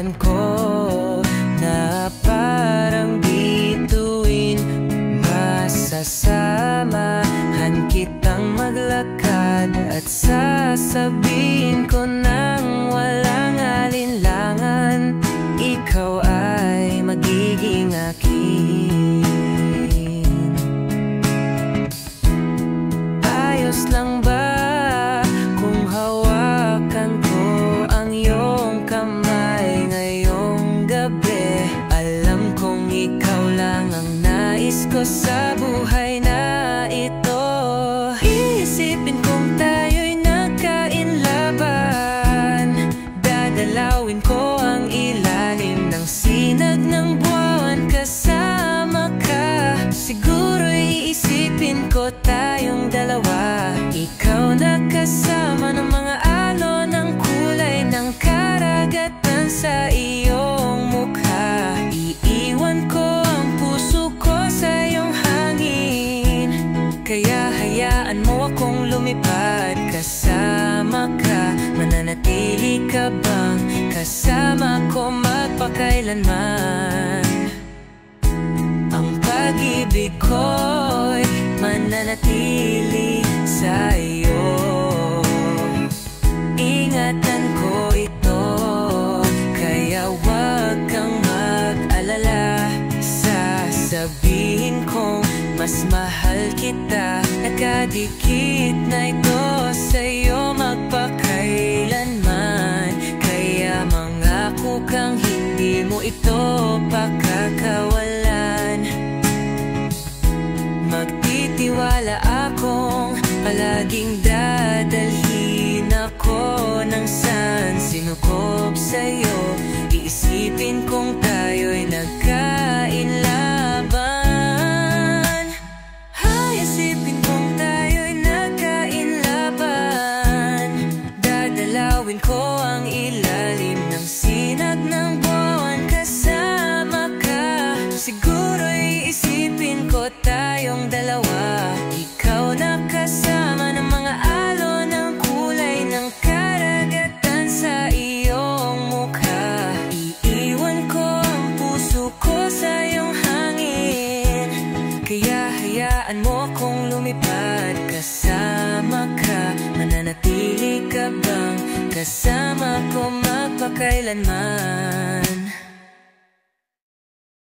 Nararamdaman ko na parang bituin, masasamahan kitang maglakad at sasabihin ko nang walang alinlangan, ikaw ay magiging akin. Ayos lang ba kung hawakan ko ang iyong kamay ngayong gabi? Alam kong ikaw lang ang nais ko sa buhay na ito. Iisipin kong tayo'y nagkainlaban, dadalawin ko ang ilalim ng sinag ng buwan kasama ka. Siguro iisipin ko tayong dalawa, ikaw na kasama ng mga alon ng kulay ng karagatan sa iyong mukha. Iiwan ko ang puso ko sa iyong hangin, kaya hayaan mo akong lumipad kasama ka. Mananatili ka bang kasama ko magpakailanman? Ang pag-ibig ko'y mananatili sa iyo. Ingatan ko ito, kaya huwag kang mag-alala. Sasabihin kong mas mahal kita, nakadikit na ito sa iyo magpakailanman. Kaya mangako kang hindi mo ito pakakawalan. Magtitiwala akong palaging dadalhin ako ng saan sinukob sa'yo. Iisipin kong tayo'y nagkainlaban. Isipin kong tayo'y nagkainlaban. Dadalawin ko ang ilalim ng sinag ng buwan kasama ka. Siguro iisipin ko tayong dalawa, ikaw na kasama ng mga alon ng kulay ng karagatan sa iyong mukha. Iiwan ko ang puso ko sa iyong hangin, kaya hayaan mo akong lumipad kasama ka. Mananatili ka bang kasama ko magpakailanman?